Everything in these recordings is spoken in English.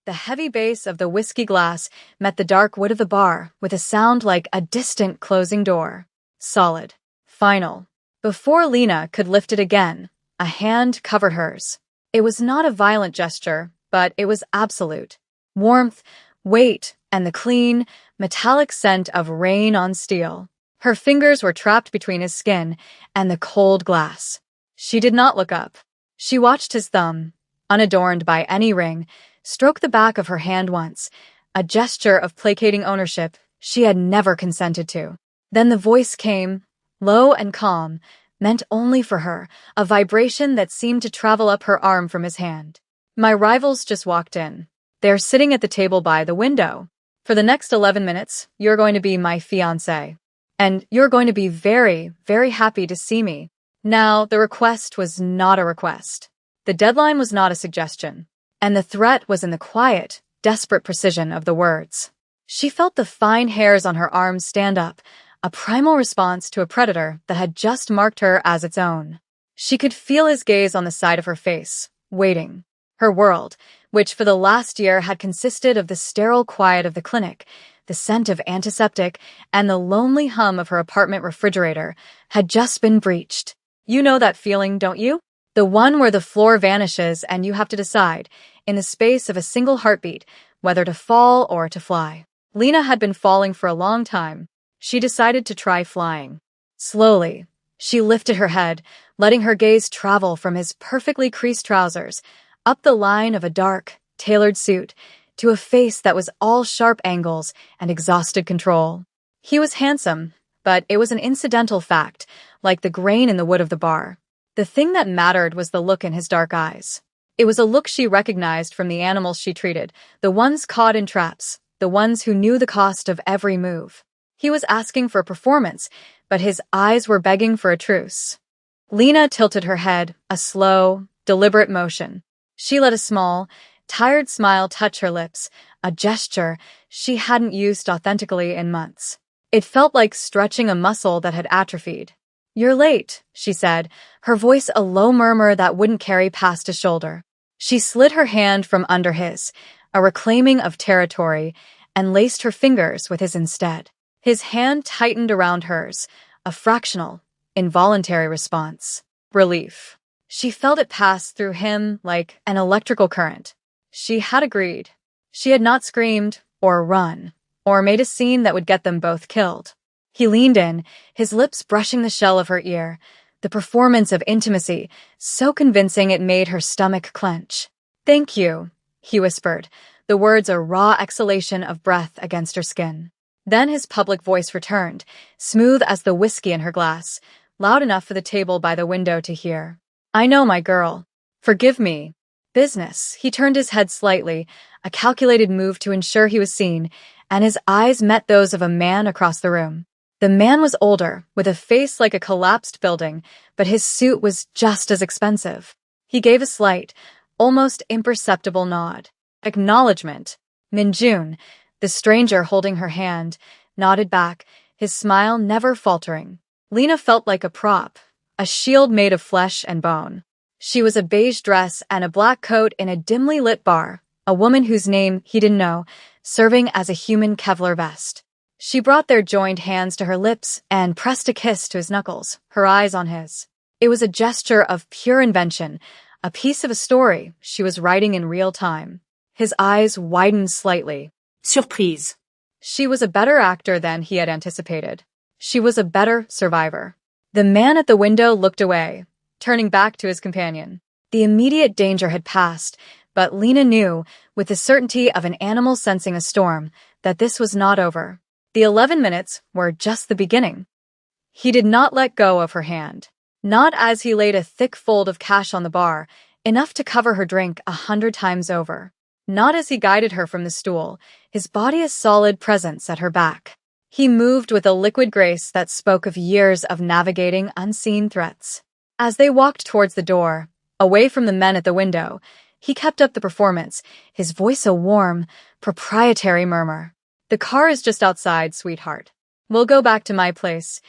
The heavy bass of the whiskey glass met the dark wood of the bar with a sound like a distant closing door. Solid. Final. Before Lena could lift it again, a hand covered hers. It was not a violent gesture, but it was absolute. Warmth, weight, and the clean, metallic scent of rain on steel. Her fingers were trapped between his skin and the cold glass. She did not look up. She watched his thumb, unadorned by any ring, stroke the back of her hand once, a gesture of placating ownership she had never consented to. Then the voice came, low and calm, meant only for her, a vibration that seemed to travel up her arm from his hand. My rivals just walked in. They're sitting at the table by the window. For the next 11 minutes, you're going to be my fiancé. And you're going to be very, very happy to see me. Now, the request was not a request. The deadline was not a suggestion. And the threat was in the quiet, desperate precision of the words. She felt the fine hairs on her arms stand up, a primal response to a predator that had just marked her as its own. She could feel his gaze on the side of her face, waiting. Her world, which for the last year had consisted of the sterile quiet of the clinic, the scent of antiseptic, and the lonely hum of her apartment refrigerator, had just been breached. You know that feeling, don't you? The one where the floor vanishes and you have to decide, in the space of a single heartbeat, whether to fall or to fly. Lena had been falling for a long time. She decided to try flying. Slowly, she lifted her head, letting her gaze travel from his perfectly creased trousers, up the line of a dark, tailored suit, to a face that was all sharp angles and exhausted control. He was handsome, but it was an incidental fact, like the grain in the wood of the bar. The thing that mattered was the look in his dark eyes. It was a look she recognized from the animals she treated, the ones caught in traps, the ones who knew the cost of every move. He was asking for a performance, but his eyes were begging for a truce. Lena tilted her head, a slow, deliberate motion. She let a small, tired smile touch her lips, a gesture she hadn't used authentically in months. It felt like stretching a muscle that had atrophied. "You're late," she said, her voice a low murmur that wouldn't carry past a shoulder. She slid her hand from under his, a reclaiming of territory, and laced her fingers with his instead. His hand tightened around hers, a fractional, involuntary response. Relief. She felt it pass through him like an electrical current. She had agreed. She had not screamed, or run, or made a scene that would get them both killed. He leaned in, his lips brushing the shell of her ear, the performance of intimacy, so convincing it made her stomach clench. "Thank you," he whispered, the words a raw exhalation of breath against her skin. Then his public voice returned, smooth as the whiskey in her glass, loud enough for the table by the window to hear. "I know, my girl. Forgive me." Business. He turned his head slightly, a calculated move to ensure he was seen, and his eyes met those of a man across the room. The man was older, with a face like a collapsed building, but his suit was just as expensive. He gave a slight, almost imperceptible nod. Acknowledgement. Minjun, the stranger holding her hand, nodded back, his smile never faltering. Lena felt like a prop, a shield made of flesh and bone. She was a beige dress and a black coat in a dimly lit bar, a woman whose name he didn't know, serving as a human Kevlar vest. She brought their joined hands to her lips and pressed a kiss to his knuckles, her eyes on his. It was a gesture of pure invention, a piece of a story she was writing in real time. His eyes widened slightly. Surprise. She was a better actor than he had anticipated. She was a better survivor. The man at the window looked away, turning back to his companion. The immediate danger had passed, but Lena knew, with the certainty of an animal sensing a storm, that this was not over. The 11 minutes were just the beginning. He did not let go of her hand. Not as he laid a thick fold of cash on the bar, enough to cover her drink 100 times over. Not as he guided her from the stool, his body a solid presence at her back. He moved with a liquid grace that spoke of years of navigating unseen threats. As they walked towards the door, away from the men at the window, he kept up the performance, his voice a warm, proprietary murmur. "The car is just outside, sweetheart. We'll go back to my place."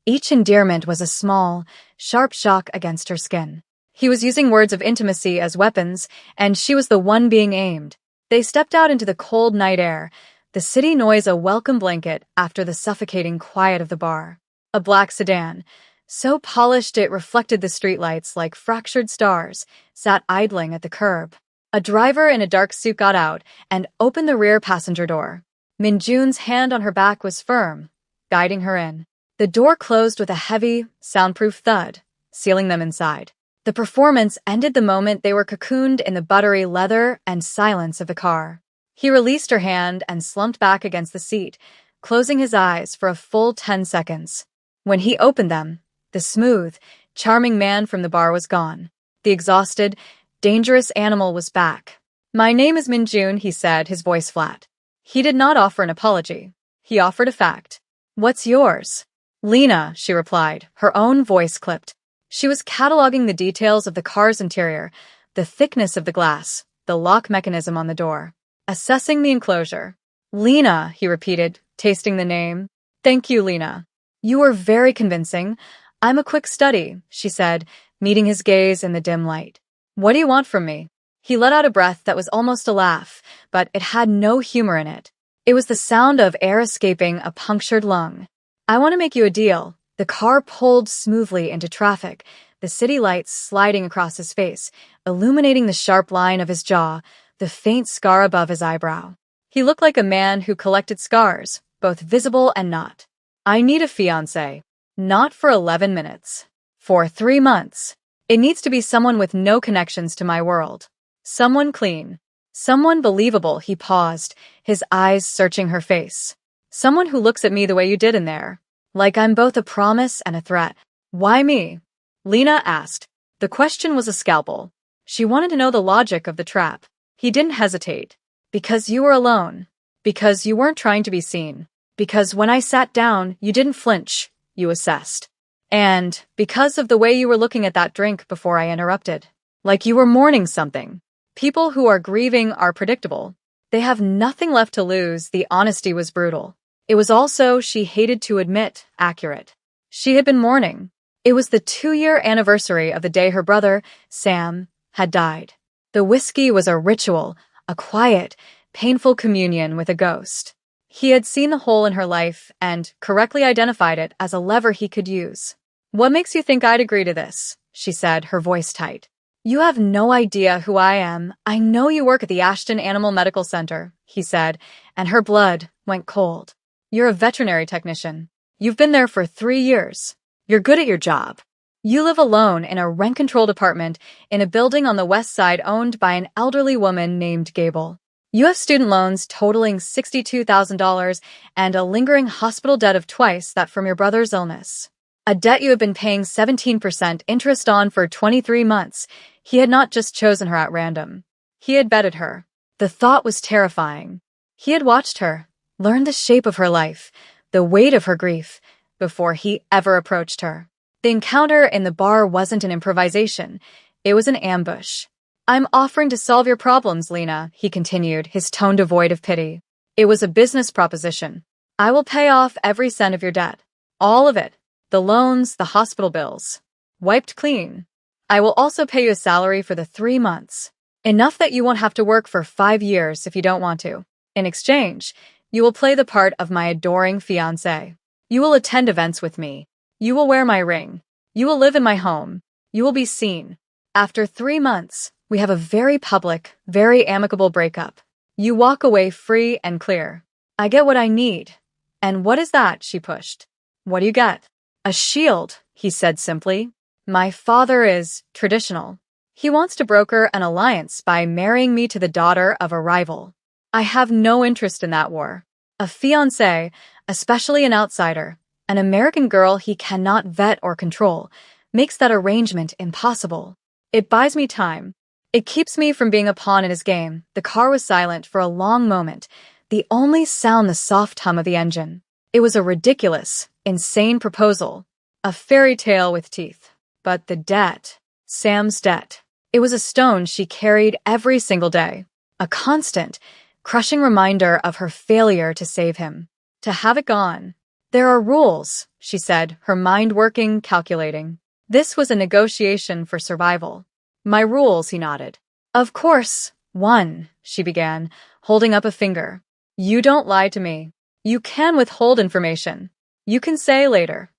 Each endearment was a small, sharp shock against her skin. He was using words of intimacy as weapons, and she was the one being aimed. They stepped out into the cold night air, the city noise a welcome blanket after the suffocating quiet of the bar. A black sedan, so polished it reflected the streetlights like fractured stars, sat idling at the curb. A driver in a dark suit got out and opened the rear passenger door. Minjun's hand on her back was firm, guiding her in. The door closed with a heavy, soundproof thud, sealing them inside. The performance ended the moment they were cocooned in the buttery leather and silence of the car. He released her hand and slumped back against the seat, closing his eyes for a full 10 seconds. When he opened them, the smooth, charming man from the bar was gone. The exhausted, dangerous animal was back. "My name is Minjun," he said, his voice flat. He did not offer an apology. He offered a fact. "What's yours?" "Lena," she replied, her own voice clipped. She was cataloging the details of the car's interior, the thickness of the glass, the lock mechanism on the door, assessing the enclosure. "Lena," he repeated, tasting the name. "Thank you, Lena. You were very convincing. I'm a quick study," she said, meeting his gaze in the dim light. "What do you want from me?" He let out a breath that was almost a laugh, but it had no humor in it. It was the sound of air escaping a punctured lung. "I want to make you a deal." The car pulled smoothly into traffic, the city lights sliding across his face, illuminating the sharp line of his jaw, the faint scar above his eyebrow. He looked like a man who collected scars, both visible and not. "I need a fiancé. Not for 11 minutes. For 3 months. It needs to be someone with no connections to my world. Someone clean. Someone believable." He paused, his eyes searching her face. "Someone who looks at me the way you did in there. Like I'm both a promise and a threat." "Why me?" Lena asked. The question was a scalpel. She wanted to know the logic of the trap. He didn't hesitate. "Because you were alone. Because you weren't trying to be seen. Because when I sat down, you didn't flinch, you assessed. And because of the way you were looking at that drink before I interrupted. Like you were mourning something. People who are grieving are predictable. They have nothing left to lose." The honesty was brutal. It was also, she hated to admit, accurate. She had been mourning. It was the 2-year anniversary of the day her brother, Sam, had died. The whiskey was a ritual, a quiet, painful communion with a ghost. He had seen the hole in her life and correctly identified it as a lever he could use. "What makes you think I'd agree to this?" she said, her voice tight. "You have no idea who I am. I know you work at the Ashton Animal Medical Center," he said, and her blood went cold. "You're a veterinary technician. You've been there for 3 years. You're good at your job. You live alone in a rent-controlled apartment in a building on the west side owned by an elderly woman named Gable. You have student loans totaling $62,000 and a lingering hospital debt of twice that from your brother's illness. A debt you have been paying 17% interest on for 23 months. He had not just chosen her at random. He had vetted her. The thought was terrifying. He had watched her, learned the shape of her life, the weight of her grief, before he ever approached her. The encounter in the bar wasn't an improvisation. It was an ambush. "I'm offering to solve your problems, Lena," he continued, his tone devoid of pity. "It was a business proposition. I will pay off every cent of your debt. All of it. The loans, the hospital bills. Wiped clean. I will also pay you a salary for the 3 months. Enough that you won't have to work for 5 years if you don't want to. In exchange, you will play the part of my adoring fiancé. You will attend events with me. You will wear my ring. You will live in my home. You will be seen. After 3 months, we have a very public, very amicable breakup. You walk away free and clear. I get what I need." "And what is that?" she pushed. "What do you get?" "A shield," he said simply. "My father is traditional. He wants to broker an alliance by marrying me to the daughter of a rival. I have no interest in that war. A fiancé, especially an outsider, an American girl he cannot vet or control, makes that arrangement impossible. It buys me time. It keeps me from being a pawn in his game." The car was silent for a long moment, the only sound the soft hum of the engine. It was a ridiculous, insane proposal, a fairy tale with teeth. But the debt, Sam's debt, it was a stone she carried every single day, a constant, crushing reminder of her failure to save him, to have it gone. "There are rules," she said, her mind working, calculating. This was a negotiation for survival. "My rules," he nodded. "Of course, One, she began, holding up a finger. You don't lie to me. You can withhold information. You can say later.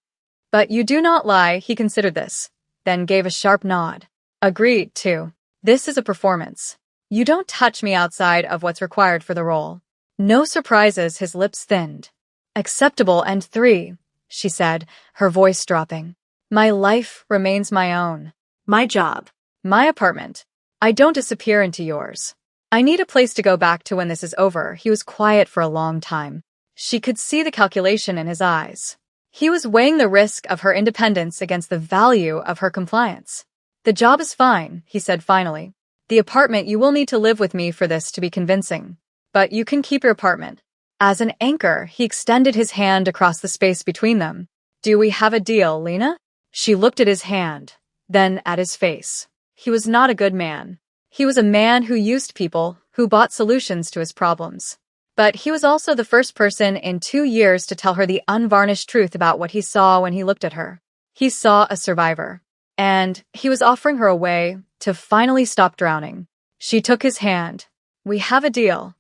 But you do not lie, he considered this, then gave a sharp nod. Agreed, too. This is a performance. You don't touch me outside of what's required for the role. No surprises, his lips thinned. Acceptable, and 3, she said, her voice dropping. My life remains my own. My job. My apartment. I don't disappear into yours. I need a place to go back to when this is over. He was quiet for a long time. She could see the calculation in his eyes. He was weighing the risk of her independence against the value of her compliance. The job is fine, he said finally. The apartment, you will need to live with me for this to be convincing. But you can keep your apartment. As an anchor, he extended his hand across the space between them. Do we have a deal, Lena? She looked at his hand, then at his face. He was not a good man. He was a man who used people, who bought solutions to his problems. But he was also the first person in 2 years to tell her the unvarnished truth about what he saw when he looked at her. He saw a survivor. And he was offering her a way to finally stop drowning. She took his hand. We have a deal.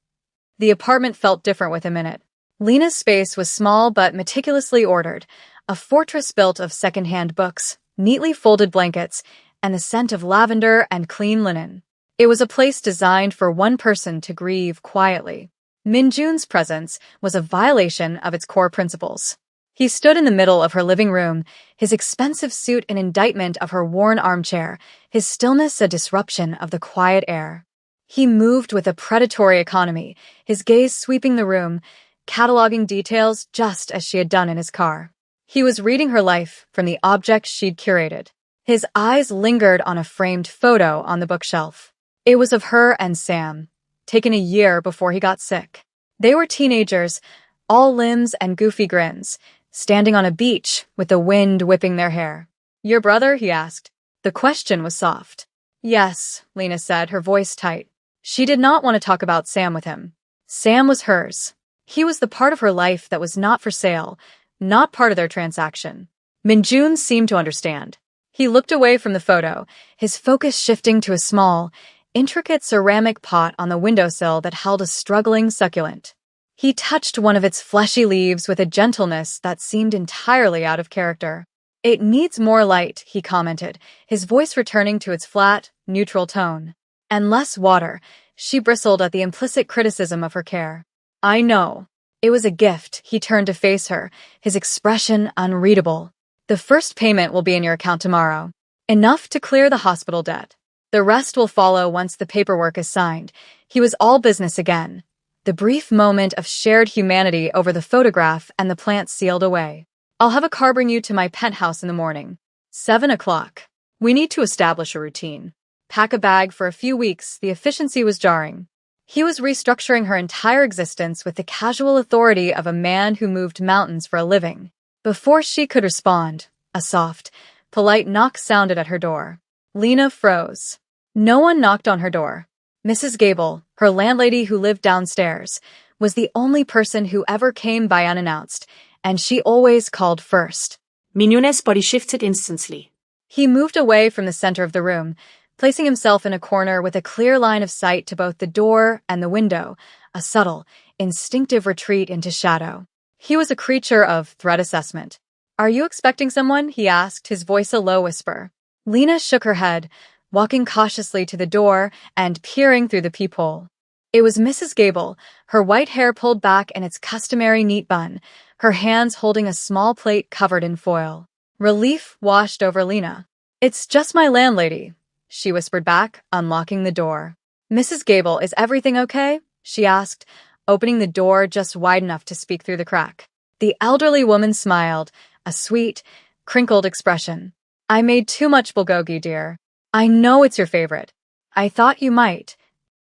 The apartment felt different with him in it. Lena's space was small but meticulously ordered, a fortress built of second-hand books, neatly folded blankets, and the scent of lavender and clean linen. It was a place designed for one person to grieve quietly. Minjun's presence was a violation of its core principles. He stood in the middle of her living room, his expensive suit an indictment of her worn armchair, his stillness a disruption of the quiet air. He moved with a predatory economy, his gaze sweeping the room, cataloging details just as she had done in his car. He was reading her life from the objects she'd curated. His eyes lingered on a framed photo on the bookshelf. It was of her and Sam, taken a year before he got sick. They were teenagers, all limbs and goofy grins, standing on a beach with the wind whipping their hair. Your brother? He asked. The question was soft. Yes, Lena said, her voice tight. She did not want to talk about Sam with him. Sam was hers. He was the part of her life that was not for sale, not part of their transaction. Minjun seemed to understand. He looked away from the photo, his focus shifting to a small, intricate ceramic pot on the windowsill that held a struggling succulent. He touched one of its fleshy leaves with a gentleness that seemed entirely out of character. It needs more light, he commented, his voice returning to its flat, neutral tone. And less water. She bristled at the implicit criticism of her care. I know. It was a gift. He turned to face her, his expression unreadable. The first payment will be in your account tomorrow. Enough to clear the hospital debt. The rest will follow once the paperwork is signed. He was all business again. The brief moment of shared humanity over the photograph and the plant sealed away. I'll have a car bring you to my penthouse in the morning. 7 o'clock. We need to establish a routine. Pack a bag for a few weeks. The efficiency was jarring. He was restructuring her entire existence with the casual authority of a man who moved mountains for a living. Before she could respond, a soft, polite knock sounded at her door. Lena froze. No one knocked on her door. Mrs. Gable, her landlady who lived downstairs, was the only person who ever came by unannounced, and she always called first. Mignonet's body shifted instantly. He moved away from the center of the room, placing himself in a corner with a clear line of sight to both the door and the window, a subtle, instinctive retreat into shadow. He was a creature of threat assessment. Are you expecting someone? He asked, his voice a low whisper. Lena shook her head, walking cautiously to the door and peering through the peephole. It was Mrs. Gable, her white hair pulled back in its customary neat bun, her hands holding a small plate covered in foil. Relief washed over Lena. It's just my landlady, she whispered back, unlocking the door. Mrs. Gable, is everything okay? She asked, opening the door just wide enough to speak through the crack. The elderly woman smiled, a sweet, crinkled expression. I made too much bulgogi, dear. I know it's your favorite. I thought you might.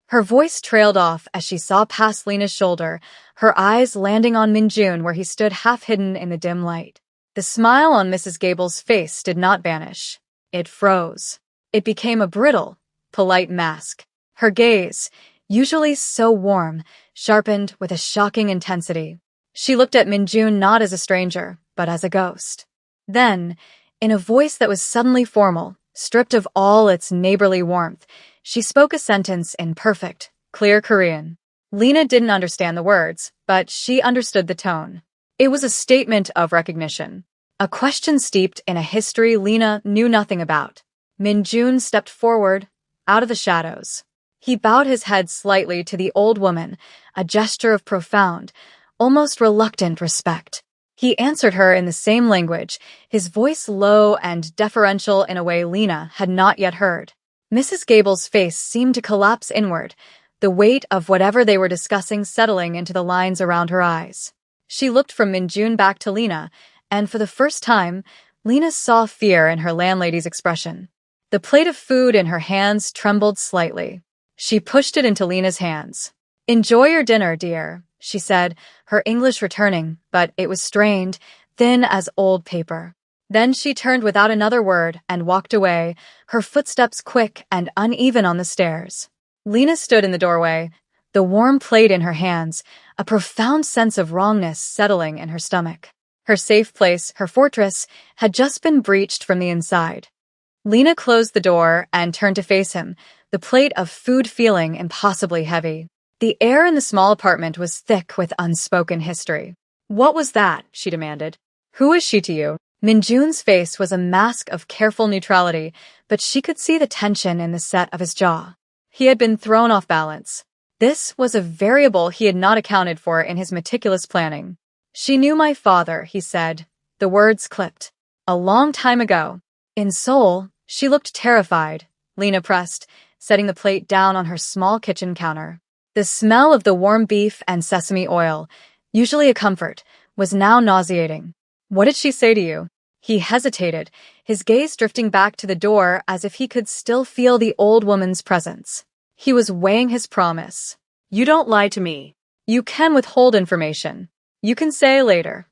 Her voice trailed off as she saw past Lena's shoulder, her eyes landing on Minjun where he stood half-hidden in the dim light. The smile on Mrs. Gable's face did not vanish. It froze. It became a brittle, polite mask. Her gaze, usually so warm, sharpened with a shocking intensity. She looked at Minjun not as a stranger, but as a ghost. Then, in a voice that was suddenly formal, stripped of all its neighborly warmth, She spoke a sentence in perfect, clear Korean. Lena didn't understand the words, but she understood the tone. It was a statement of recognition. A question steeped in a history Lena knew nothing about. Min-jun stepped forward, out of the shadows. He bowed his head slightly to the old woman, a gesture of profound, almost reluctant respect. He answered her in the same language, his voice low and deferential in a way Lena had not yet heard. Mrs. Gable's face seemed to collapse inward, the weight of whatever they were discussing settling into the lines around her eyes. She looked from Min-jun back to Lena, and for the first time, Lena saw fear in her landlady's expression. The plate of food in her hands trembled slightly. She pushed it into Lena's hands. "Enjoy your dinner, dear," she said, her English returning, but it was strained, thin as old paper. Then she turned without another word and walked away, her footsteps quick and uneven on the stairs. Lena stood in the doorway, the warm plate in her hands, a profound sense of wrongness settling in her stomach. Her safe place, her fortress, had just been breached from the inside. Lena closed the door and turned to face him, the plate of food feeling impossibly heavy. The air in the small apartment was thick with unspoken history. "What was that?" she demanded. "Who is she to you?" Min-jun's face was a mask of careful neutrality, but she could see the tension in the set of his jaw. He had been thrown off balance. This was a variable he had not accounted for in his meticulous planning. "She knew my father," he said. The words clipped. "A long time ago." In Seoul, she looked terrified, Lena pressed, setting the plate down on her small kitchen counter. The smell of the warm beef and sesame oil, usually a comfort, was now nauseating. "What did she say to you?" He hesitated, his gaze drifting back to the door as if he could still feel the old woman's presence. He was weighing his promise. "You don't lie to me. You can withhold information. You can say later."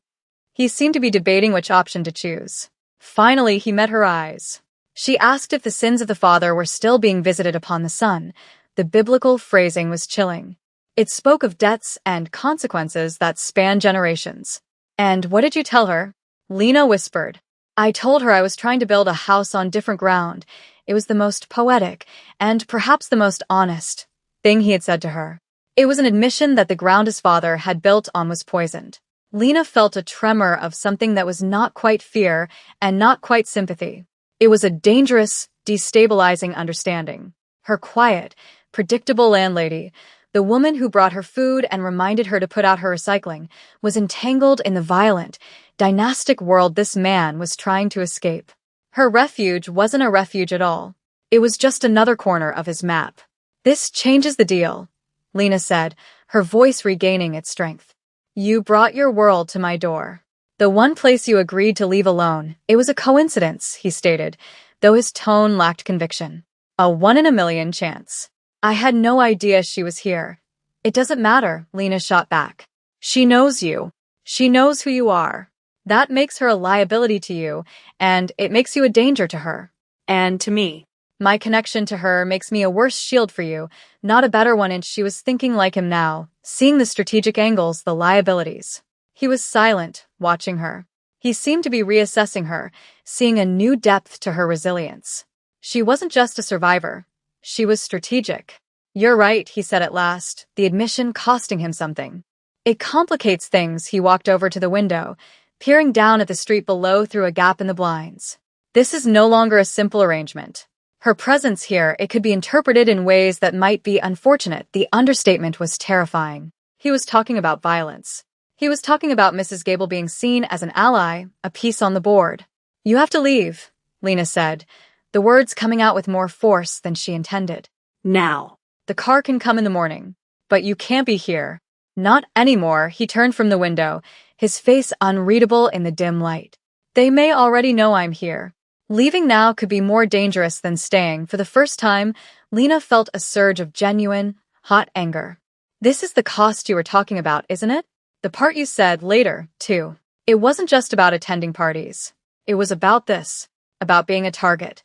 He seemed to be debating which option to choose. Finally, he met her eyes. She asked if the sins of the father were still being visited upon the son. The biblical phrasing was chilling. It spoke of debts and consequences that span generations. "And what did you tell her?" Lena whispered. "I told her I was trying to build a house on different ground. It was the most poetic, and perhaps the most honest, thing he had said to her. It was an admission that the ground his father had built on was poisoned." Lena felt a tremor of something that was not quite fear and not quite sympathy. It was a dangerous, destabilizing understanding. Her quiet, predictable landlady, the woman who brought her food and reminded her to put out her recycling, was entangled in the violent, dynastic world this man was trying to escape. Her refuge wasn't a refuge at all. It was just another corner of his map. "This changes the deal," Lena said, her voice regaining its strength. "You brought your world to my door. The one place you agreed to leave alone. It was a coincidence," he stated, though his tone lacked conviction. "A 1 in a million chance. I had no idea she was here." "It doesn't matter," Lena shot back. "She knows you. She knows who you are. That makes her a liability to you, and it makes you a danger to her. And to me. My connection to her makes me a worse shield for you, not a better one." And she was thinking like him now, seeing the strategic angles, the liabilities. He was silent, watching her. He seemed to be reassessing her, seeing a new depth to her resilience. She wasn't just a survivor. She was strategic. "You're right," he said at last, the admission costing him something. "It complicates things." He walked over to the window, peering down at the street below through a gap in the blinds. "This is no longer a simple arrangement. Her presence here, it could be interpreted in ways that might be unfortunate." The understatement was terrifying. He was talking about violence. He was talking about Mrs. Gable being seen as an ally, a piece on the board. "You have to leave," Lena said, the words coming out with more force than she intended. Now. "The car can come in the morning. But you can't be here." "Not anymore." He turned from the window, his face unreadable in the dim light. "They may already know I'm here." Leaving now could be more dangerous than staying. For the first time, Lena felt a surge of genuine, hot anger. "This is the cost you were talking about, isn't it? The part you said later, too. It wasn't just about attending parties. It was about this, about being a target.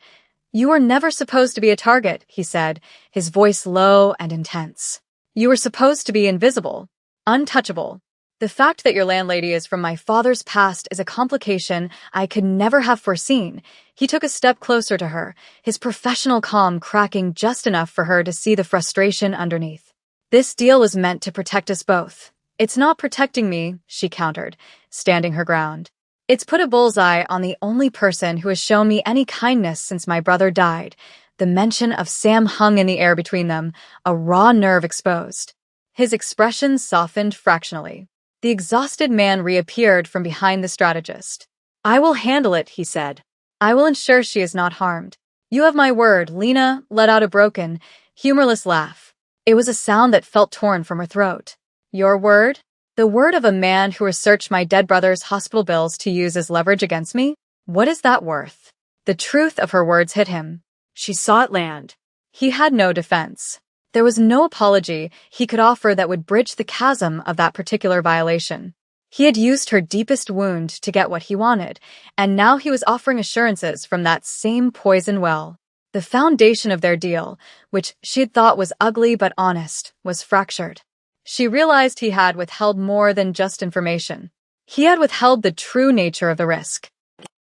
You were never supposed to be a target," he said, his voice low and intense. "You were supposed to be invisible, untouchable. The fact that your landlady is from my father's past is a complication I could never have foreseen." He took a step closer to her, his professional calm cracking just enough for her to see the frustration underneath. This deal was meant to protect us both. It's not protecting me, she countered, standing her ground. It's put a bullseye on the only person who has shown me any kindness since my brother died. The mention of Sam hung in the air between them, a raw nerve exposed. His expression softened fractionally. The exhausted man reappeared from behind the strategist. I will handle it, he said. I will ensure she is not harmed. You have my word, Lena let out a broken, humorless laugh. It was a sound that felt torn from her throat. Your word? The word of a man who researched my dead brother's hospital bills to use as leverage against me? What is that worth? The truth of her words hit him. She saw it land. He had no defense. There was no apology he could offer that would bridge the chasm of that particular violation. He had used her deepest wound to get what he wanted, and now he was offering assurances from that same poison well. The foundation of their deal, which she had thought was ugly but honest, was fractured. She realized he had withheld more than just information. He had withheld the true nature of the risk.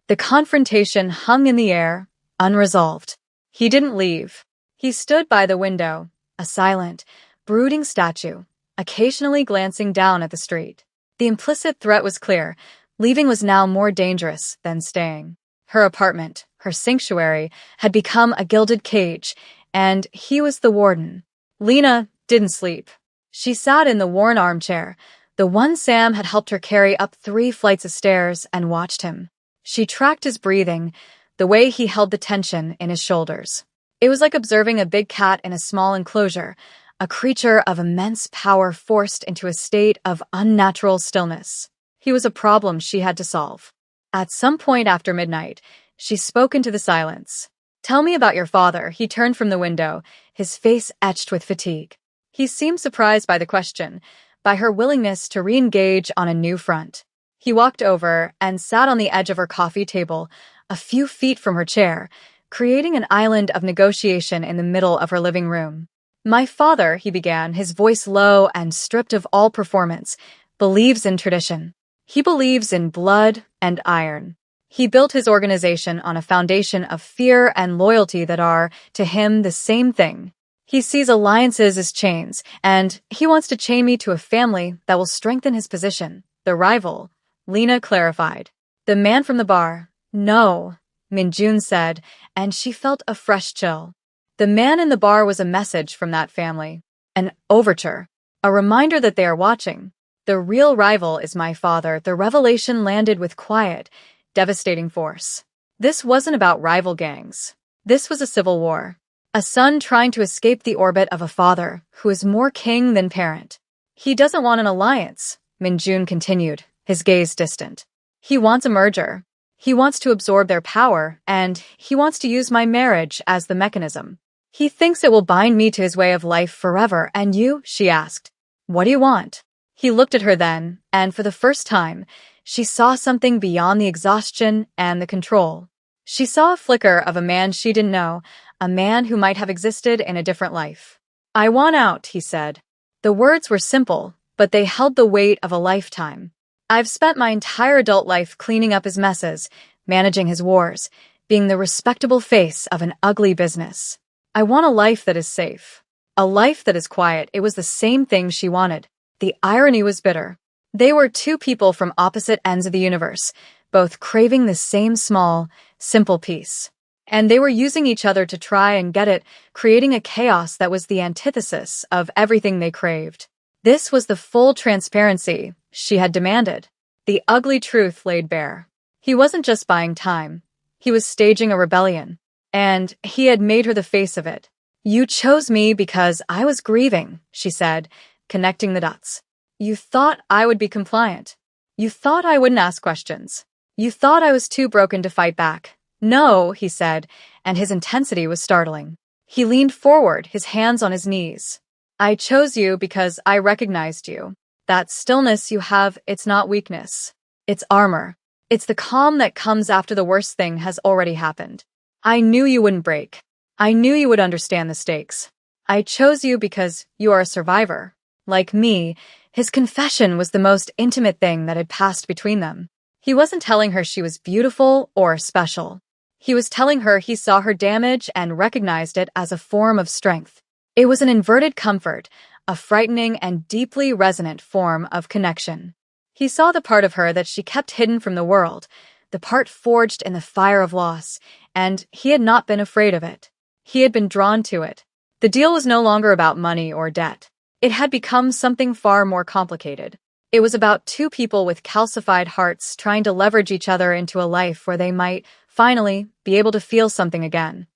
The confrontation hung in the air, unresolved. He didn't leave. He stood by the window, a silent, brooding statue, occasionally glancing down at the street. The implicit threat was clear. Leaving was now more dangerous than staying. Her apartment, her sanctuary, had become a gilded cage, and he was the warden. Lena didn't sleep. She sat in the worn armchair, the one Sam had helped her carry up 3 flights of stairs, and watched him. She tracked his breathing, the way he held the tension in his shoulders. It was like observing a big cat in a small enclosure, a creature of immense power forced into a state of unnatural stillness. He was a problem she had to solve. At some point after midnight, she spoke into the silence. Tell me about your father. He turned from the window, his face etched with fatigue. He seemed surprised by the question, by her willingness to re-engage on a new front. He walked over and sat on the edge of her coffee table, a few feet from her chair, creating an island of negotiation in the middle of her living room. My father, he began, his voice low and stripped of all performance, believes in tradition. He believes in blood and iron. He built his organization on a foundation of fear and loyalty that are, to him, the same thing. He sees alliances as chains, and he wants to chain me to a family that will strengthen his position. The rival, Lena clarified. The man from the bar. No, Minjun said, and she felt a fresh chill. The man in the bar was a message from that family. An overture. A reminder that they are watching. The real rival is my father. The revelation landed with quiet, devastating force. This wasn't about rival gangs. This was a civil war. A son trying to escape the orbit of a father who is more king than parent. He doesn't want an alliance, Minjun continued, his gaze distant. He wants a merger. He wants to absorb their power, and he wants to use my marriage as the mechanism. He thinks it will bind me to his way of life forever. And you? She asked. What do you want? He looked at her then, and for the first time, she saw something beyond the exhaustion and the control. She saw a flicker of a man she didn't know, a man who might have existed in a different life. I want out, he said. The words were simple, but they held the weight of a lifetime. I've spent my entire adult life cleaning up his messes, managing his wars, being the respectable face of an ugly business. I want a life that is safe. A life that is quiet. It was the same thing she wanted. The irony was bitter. They were 2 people from opposite ends of the universe, both craving the same small, simple peace. And they were using each other to try and get it, creating a chaos that was the antithesis of everything they craved. This was the full transparency she had demanded. The ugly truth laid bare. He wasn't just buying time. He was staging a rebellion. And he had made her the face of it. You chose me because I was grieving, she said, connecting the dots. You thought I would be compliant. You thought I wouldn't ask questions. You thought I was too broken to fight back. No, he said, and his intensity was startling. He leaned forward, his hands on his knees. I chose you because I recognized you. That stillness you have, it's not weakness. It's armor. It's the calm that comes after the worst thing has already happened. I knew you wouldn't break. I knew you would understand the stakes. I chose you because you are a survivor. Like me, his confession was the most intimate thing that had passed between them. He wasn't telling her she was beautiful or special. He was telling her he saw her damage and recognized it as a form of strength. It was an inverted comfort, a frightening and deeply resonant form of connection. He saw the part of her that she kept hidden from the world, the part forged in the fire of loss, and he had not been afraid of it. He had been drawn to it. The deal was no longer about money or debt. It had become something far more complicated. It was about two people with calcified hearts trying to leverage each other into a life where they might, finally, be able to feel something again.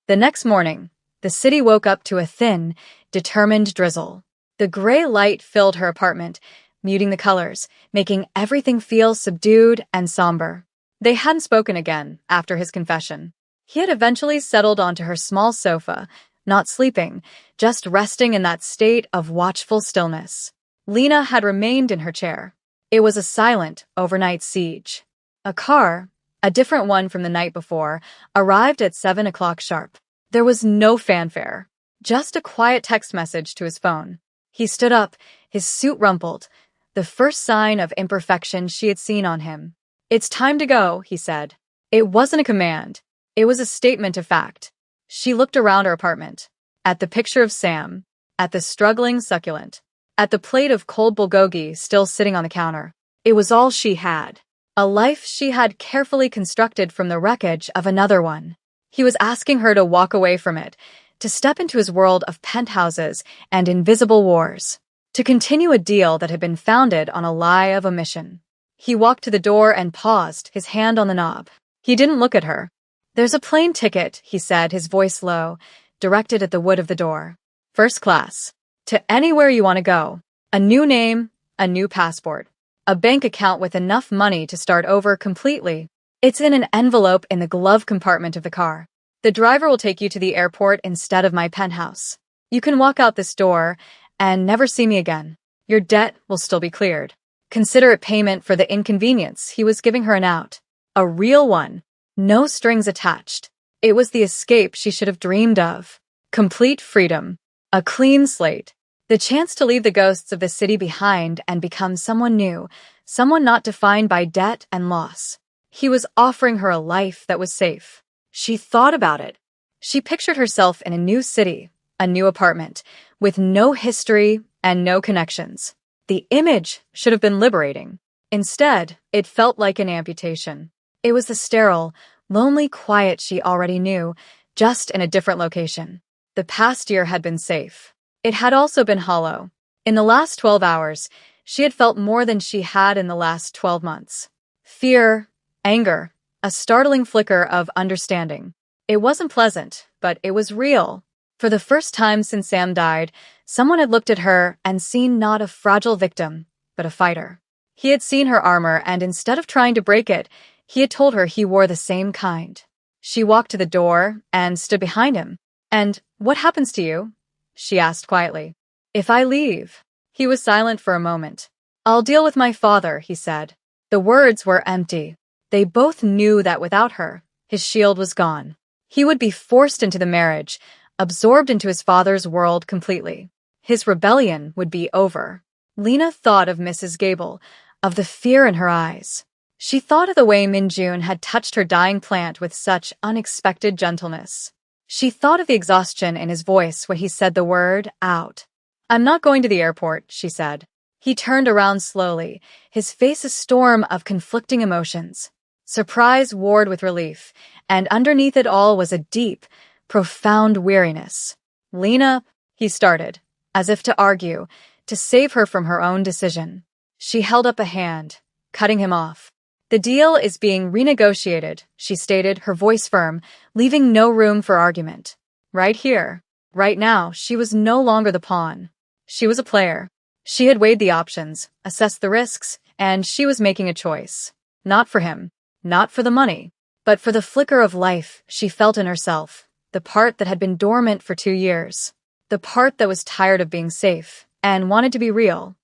The next morning, the city woke up to a thin, determined drizzle. The gray light filled her apartment, muting the colors, making everything feel subdued and somber. They hadn't spoken again after his confession. He had eventually settled onto her small sofa, not sleeping, just resting in that state of watchful stillness. Lena had remained in her chair. It was a silent, overnight siege. A car, a different one from the night before, arrived at 7 o'clock sharp. There was no fanfare, just a quiet text message to his phone. He stood up, his suit rumpled, the first sign of imperfection she had seen on him. "It's time to go," he said. It wasn't a command. It was a statement of fact. She looked around her apartment, at the picture of Sam, at the struggling succulent, at the plate of cold bulgogi still sitting on the counter. It was all she had. A life she had carefully constructed from the wreckage of another one. He was asking her to walk away from it, to step into his world of penthouses and invisible wars, to continue a deal that had been founded on a lie of omission. He walked to the door and paused, his hand on the knob. He didn't look at her. "There's a plane ticket," he said, his voice low, directed at the wood of the door. "First class. To anywhere you want to go. A new name, a new passport. A bank account with enough money to start over completely. It's in an envelope in the glove compartment of the car. The driver will take you to the airport instead of my penthouse. You can walk out this door and never see me again. Your debt will still be cleared. Consider it payment for the inconvenience." He was giving her an out. A real one. No strings attached. It was the escape she should have dreamed of. Complete freedom. A clean slate. The chance to leave the ghosts of the city behind and become someone new, someone not defined by debt and loss. He was offering her a life that was safe. She thought about it. She pictured herself in a new city, a new apartment, with no history and no connections. The image should have been liberating. Instead, it felt like an amputation. It was the sterile, lonely quiet she already knew, just in a different location. The past year had been safe. It had also been hollow. In the last 12 hours, she had felt more than she had in the last 12 months. Fear, anger, a startling flicker of understanding. It wasn't pleasant, but it was real. For the first time since Sam died, someone had looked at her and seen not a fragile victim, but a fighter. He had seen her armor, and instead of trying to break it, he had told her he wore the same kind. She walked to the door and stood behind him. "And what happens to you?" she asked quietly. "If I leave?" He was silent for a moment. "I'll deal with my father," he said. The words were empty. They both knew that without her, his shield was gone. He would be forced into the marriage, absorbed into his father's world completely. His rebellion would be over. Lena thought of Mrs. Gable, of the fear in her eyes. She thought of the way Min-Jun had touched her dying plant with such unexpected gentleness. She thought of the exhaustion in his voice when he said the word out. "I'm not going to the airport," she said. He turned around slowly, his face a storm of conflicting emotions. Surprise warred with relief, and underneath it all was a deep, profound weariness. "Lena," he started, as if to argue, to save her from her own decision. She held up a hand, cutting him off. "The deal is being renegotiated," she stated, her voice firm, leaving no room for argument. Right here, right now, she was no longer the pawn. She was a player. She had weighed the options, assessed the risks, and she was making a choice. Not for him, not for the money, but for the flicker of life she felt in herself, the part that had been dormant for 2 years, the part that was tired of being safe and wanted to be real.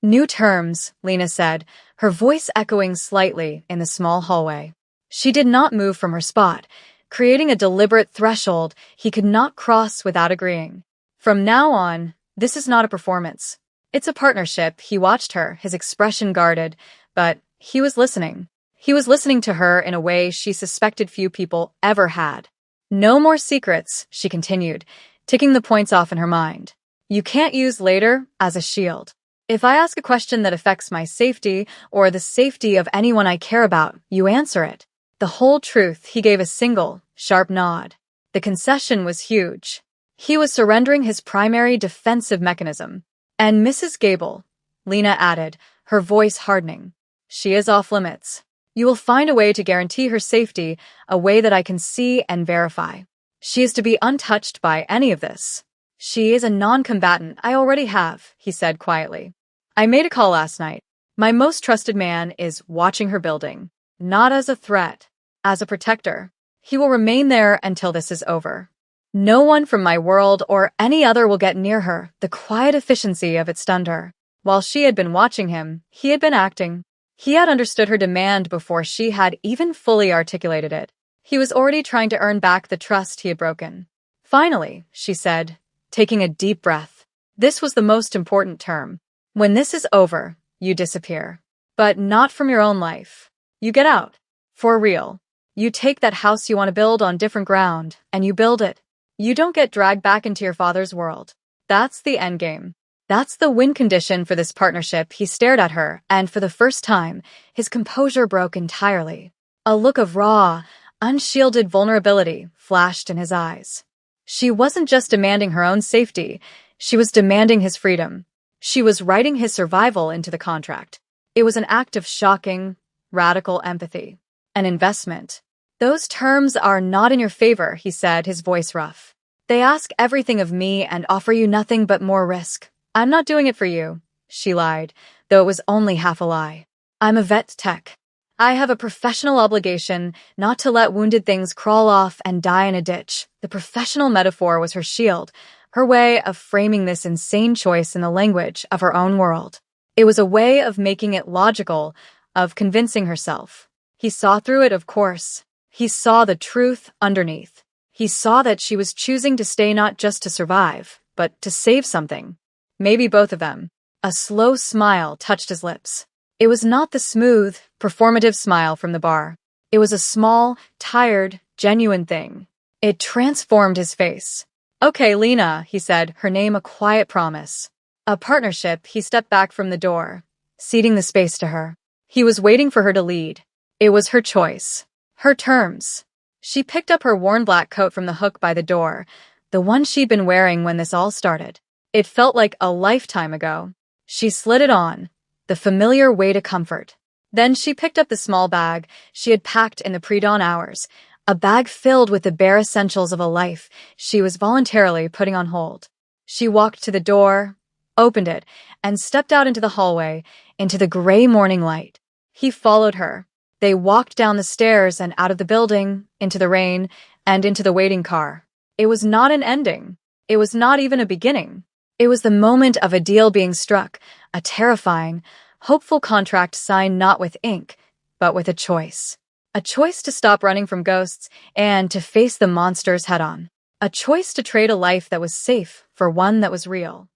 "New terms," Lena said, her voice echoing slightly in the small hallway. She did not move from her spot, creating a deliberate threshold he could not cross without agreeing. "From now on, this is not a performance. It's a partnership." He watched her, his expression guarded, but he was listening. He was listening to her in a way she suspected few people ever had. No more secrets, she continued, ticking the points off in her mind. You can't use later as a shield. If I ask a question that affects my safety or the safety of anyone I care about, you answer it. The whole truth. He gave a single, sharp nod. The concession was huge. He was surrendering his primary defensive mechanism. And Mrs. Gable, Lena added, her voice hardening. She is off limits. You will find a way to guarantee her safety, a way that I can see and verify. She is to be untouched by any of this. She is a non-combatant. I already have, he said quietly. I made a call last night. My most trusted man is watching her building. Not as a threat, as a protector. He will remain there until this is over. No one from my world or any other will get near her. The quiet efficiency of it stunned her. While she had been watching him, he had been acting. He had understood her demand before she had even fully articulated it. He was already trying to earn back the trust he had broken. Finally, she said, taking a deep breath. This was the most important term. When this is over, you disappear. But not from your own life. You get out. For real. You take that house you want to build on different ground, and you build it. You don't get dragged back into your father's world. That's the endgame. That's the win condition for this partnership. He stared at her, and for the first time, his composure broke entirely. A look of raw, unshielded vulnerability flashed in his eyes. She wasn't just demanding her own safety, she was demanding his freedom. She was writing his survival into the contract. It was an act of shocking, radical empathy. An investment. Those terms are not in your favor, he said, his voice rough. They ask everything of me and offer you nothing but more risk. I'm not doing it for you, she lied, though it was only half a lie. I'm a vet tech. I have a professional obligation not to let wounded things crawl off and die in a ditch. The professional metaphor was her shield, her way of framing this insane choice in the language of her own world. It was a way of making it logical, of convincing herself. He saw through it, of course. He saw the truth underneath. He saw that she was choosing to stay not just to survive, but to save something. Maybe both of them. A slow smile touched his lips. It was not the smooth, performative smile from the bar. It was a small, tired, genuine thing. It transformed his face. Okay, Lena, he said, her name a quiet promise. A partnership. He stepped back from the door, ceding the space to her. He was waiting for her to lead. It was her choice. Her terms. She picked up her worn black coat from the hook by the door, the one she'd been wearing when this all started. It felt like a lifetime ago. She slid it on, the familiar weight of comfort. Then she picked up the small bag she had packed in the pre-dawn hours, a bag filled with the bare essentials of a life she was voluntarily putting on hold. She walked to the door, opened it, and stepped out into the hallway, into the gray morning light. He followed her. They walked down the stairs and out of the building, into the rain, and into the waiting car. It was not an ending. It was not even a beginning. It was the moment of a deal being struck, a terrifying, hopeful contract signed not with ink, but with a choice. A choice to stop running from ghosts and to face the monsters head-on. A choice to trade a life that was safe for one that was real.